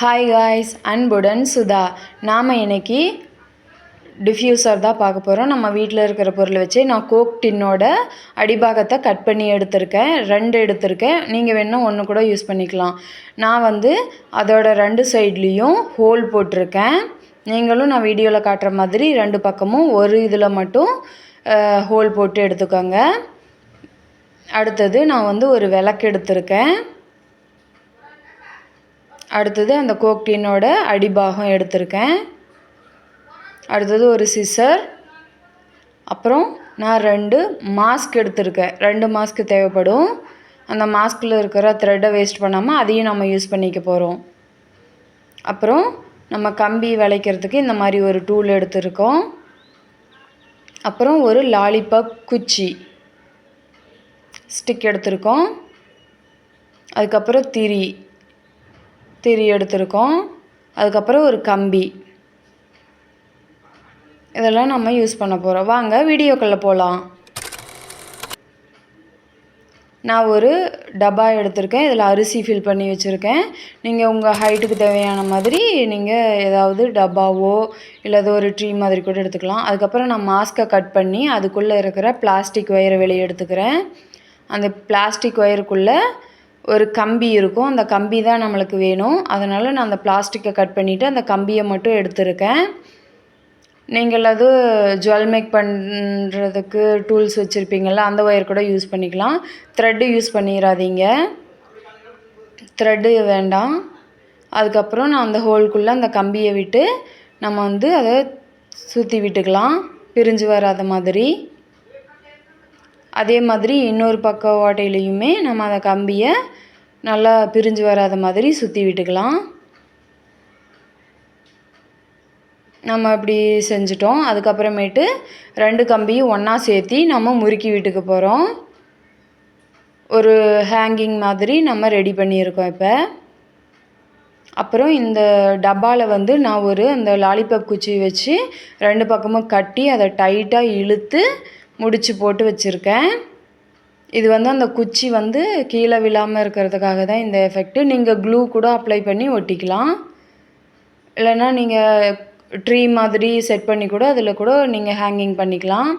Hi guys, அன்புடன் சுதா. நாம் இன்றைக்கி டிஃப்யூசர் தான் பார்க்க போகிறோம். நம்ம வீட்டில் இருக்கிற பொருளை வச்சு நான் கோக் டின்னோட அடிபாகத்தை கட் பண்ணி எடுத்திருக்கேன். 2 எடுத்திருக்கேன். நீங்கள் வேணால் 1 கூட யூஸ் பண்ணிக்கலாம். நான் அதோட 2 சைட்லேயும் ஹோல் போட்டிருக்கேன். நீங்களும் நான் வீடியோவில் காட்டுற மாதிரி 2 பக்கமும் ஒரு இதில் மட்டும் ஹோல் போட்டு எடுத்துக்கோங்க. அடுத்தது நான் ஒரு விளக்கு எடுத்திருக்கேன். அடுத்தது அந்த கோக் டின்னோட அடிபாகம் எடுத்திருக்கேன். அடுத்தது ஒரு சிசர். அப்புறம் நான் 2 மாஸ்க் எடுத்திருக்கேன். 2 மாஸ்க் தேவைப்படும். அந்த மாஸ்கில் இருக்கிற த்ரெட்டை வேஸ்ட் பண்ணாமல் அதையும் நம்ம யூஸ் பண்ணிக்க போகிறோம். அப்புறம் நம்ம கம்பி வளைக்கிறதுக்கு இந்த மாதிரி ஒரு டூல் எடுத்திருக்கோம். அப்புறம் ஒரு லாலிபாப் குச்சி ஸ்டிக் எடுத்திருக்கோம். அதுக்கப்புறம் திரி எடுத்திருக்கோம். அதுக்கப்புறம் ஒரு கம்பி. இதெல்லாம் நம்ம யூஸ் பண்ண போகிறோம். வாங்க வீடியோக்குள்ளே போகலாம். நான் ஒரு டப்பா எடுத்திருக்கேன். இதில் அரிசி ஃபில் பண்ணி வச்சுருக்கேன். நீங்கள் உங்கள் ஹைட்டுக்கு தேவையான மாதிரி நீங்கள் ஏதாவது டப்பாவோ இல்லை ஒரு ட்ரீ மாதிரி கூட எடுத்துக்கலாம். அதுக்கப்புறம் நான் மாஸ்கை கட் பண்ணி அதுக்குள்ளே இருக்கிற பிளாஸ்டிக் ஒயரை வெளியே எடுத்துக்கிறேன். அந்த பிளாஸ்டிக் ஒயருக்குள்ளே ஒரு கம்பி இருக்கும். அந்த கம்பி தான் நம்மளுக்கு வேணும். அதனால் நான் அந்த பிளாஸ்டிக்கை கட் பண்ணிவிட்டு அந்த கம்பியை மட்டும் எடுத்திருக்கேன். நீங்கள் ஜுவல் மேக் பண்ணுறதுக்கு டூல்ஸ் வச்சுருப்பீங்கள்ல, அந்த ஒயர் கூட யூஸ் பண்ணிக்கலாம். த்ரெட்டு யூஸ் பண்ணிடாதீங்க, த்ரெட்டு வேண்டாம். அதுக்கப்புறம் நான் அந்த ஹோல்குள்ளே அந்த கம்பியை விட்டு நம்ம அதை சுற்றி விட்டுக்கலாம், பிரிஞ்சு வராத மாதிரி. அதே மாதிரி இன்னொரு பக்க ஓட்டையிலையுமே நம்ம அந்த கம்பியை நல்லா பிரிஞ்சு வராத மாதிரி சுற்றி விட்டுக்கலாம். நம்ம இப்படி செஞ்சிட்டோம். அதுக்கப்புறமேட்டு 2 கம்பியும் ஒன்றா சேர்த்தி நம்ம முறுக்கி விட்டுக்க போகிறோம். ஒரு ஹேங்கிங் மாதிரி நம்ம ரெடி பண்ணியிருக்கோம் இப்போ. அப்புறம் இந்த டப்பாவில் நான் அந்த லாலிபாப் குச்சி வச்சு 2 பக்கமும் கட்டி அதை டைட்டாக இழுத்து முடிச்சு போட்டு வச்சுருக்கேன். இது அந்த குச்சி கீழே விழாமல் இருக்கிறதுக்காக தான் இந்த எஃபெக்ட்டு. நீங்கள் க்ளூ கூட அப்ளை பண்ணி ஒட்டிக்கலாம். இல்லைன்னா நீங்கள் ட்ரீ மாதிரி செட் பண்ணி கூட அதில் கூட நீங்கள் ஹேங்கிங் பண்ணிக்கலாம்.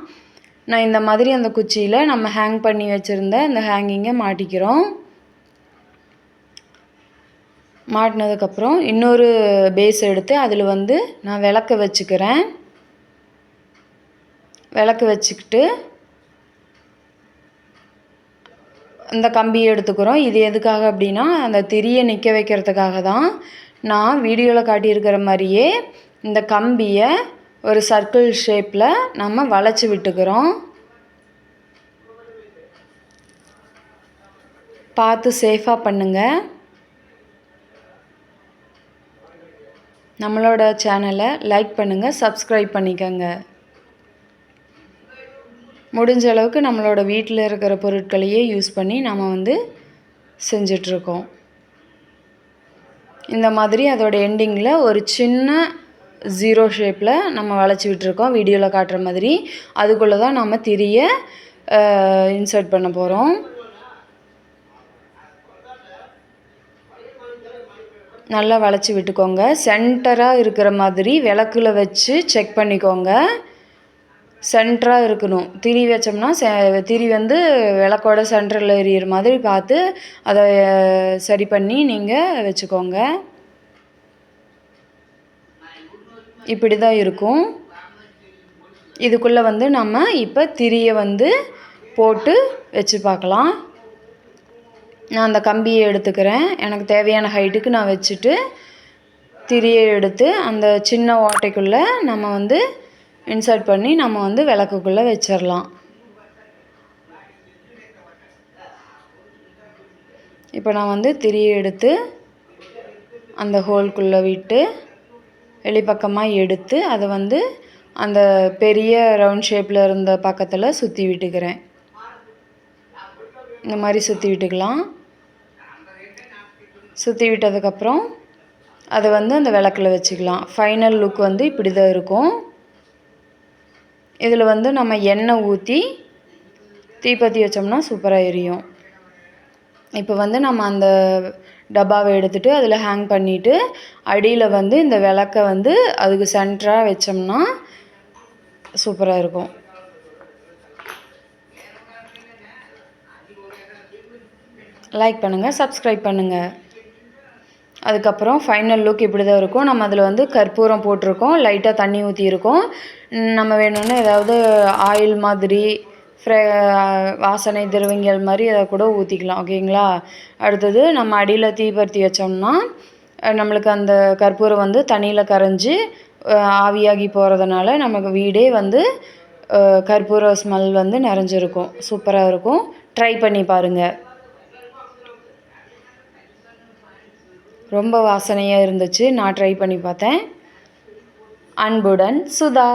நான் இந்த மாதிரி அந்த குச்சியில் நம்ம ஹேங் பண்ணி வச்சுருந்த அந்த ஹேங்கிங்கை மாட்டிக்கிறோம். மாட்டினதுக்கப்புறம் இன்னொரு பேஸ் எடுத்து அதில் நான் விளக்க வச்சுக்கிறேன். விளக்கு வச்சுக்கிட்டு அந்த கம்பியை எடுத்துக்கிறோம். இது எதுக்காக அப்படின்னா அந்த திரியை நிற்க வைக்கிறதுக்காக தான். நான் வீடியோவில் காட்டியிருக்கிற மாதிரியே இந்த கம்பியை ஒரு சர்க்கிள் ஷேப்பில் நம்ம வளைச்சி விட்டுக்கிறோம். பார்த்து சேஃபாக பண்ணுங்கள். நம்மளோட சேனலை லைக் பண்ணுங்கள், சப்ஸ்கிரைப் பண்ணிக்கோங்க. முடிஞ்ச அளவுக்கு நம்மளோட வீட்டில் இருக்கிற பொருட்களையே யூஸ் பண்ணி நம்ம செஞ்சிட்ருக்கோம். இந்த மாதிரி அதோட எண்டிங்கில் ஒரு சின்ன 0 ஷேப்பில் நம்ம வளைச்சி விட்டுருக்கோம், வீடியோவில் காட்டுற மாதிரி. அதுக்குள்ளே தான் நம்ம திரியை இன்சர்ட் பண்ண போகிறோம். நல்லா வளைச்சி விட்டுக்கோங்க. சென்டராக இருக்கிற மாதிரி விளக்கில் வச்சு செக் பண்ணிக்கோங்க. சென்டராக இருக்கணும். திரி வச்சோம்னா திரி விளக்கோட சென்டரில் எரியிற மாதிரி பார்த்து அதை சரி பண்ணி நீங்கள் வச்சுக்கோங்க. இப்படி தான் இருக்கும். இதுக்குள்ளே நம்ம இப்போ திரியை போட்டு வச்சு பார்க்கலாம். நான் அந்த கம்பியை எடுத்துக்கிறேன். எனக்கு தேவையான ஹைட்டுக்கு நான் வச்சுட்டு திரியை எடுத்து அந்த சின்ன ஓட்டைக்குள்ளே நம்ம இன்சர்ட் பண்ணி நம்ம விளக்குக்குள்ளே வச்சிடலாம். இப்போ நான் திரியை எடுத்து அந்த ஹோல்குள்ளே விட்டு வெளிப்பக்கமாக எடுத்து அதை அந்த பெரிய ரவுண்ட் ஷேப்பில் இருந்த பக்கத்தில் சுற்றி விட்டுக்கிறேன். இந்த மாதிரி சுற்றி விட்டுக்கலாம். சுற்றி விட்டதுக்கப்புறம் அதை அந்த விளக்கில் வச்சுக்கலாம். ஃபைனல் லுக் இப்படி தான் இருக்கும். இதில் நம்ம எண்ணெய் ஊற்றி தீப்பற்றி வச்சோம்னா சூப்பராக எரியும். இப்போ நம்ம அந்த டப்பாவை எடுத்துகிட்டு அதில் ஹேங் பண்ணிவிட்டு அடியில் வந்து இந்த விளக்க வந்து அதுக்கு சென்டராக வச்சோம்னா சூப்பராக இருக்கும். லைக் பண்ணுங்கள், சப்ஸ்கிரைப் பண்ணுங்கள். அதுக்கப்புறம் ஃபைனல் லுக் இப்படி தான் இருக்கும். நம்ம அதில் வந்து கற்பூரம் போட்டிருக்கோம், லைட்டாக தண்ணி ஊற்றியிருக்கோம். நம்ம வேணும்னா ஏதாவது ஆயில் மாதிரி வாசனை திரவியங்கள் மாதிரி அதை கூட ஊற்றிக்கலாம். ஓகேங்களா? அடுத்தது நம்ம அடியில் தீபர்த்தி வச்சோம்னா நம்மளுக்கு அந்த கற்பூரம் வந்து தண்ணியில் கரைஞ்சி ஆவியாகி போகிறதுனால நமக்கு வீடே வந்து கற்பூர ஸ்மெல் வந்து நிறைஞ்சிருக்கும். சூப்பராக இருக்கும். ட்ரை பண்ணி பாருங்கள். ரொம்ப வாசனையாக இருந்துச்சு. நான் ட்ரை பண்ணி பார்த்தேன். அன்புடன் சுதா.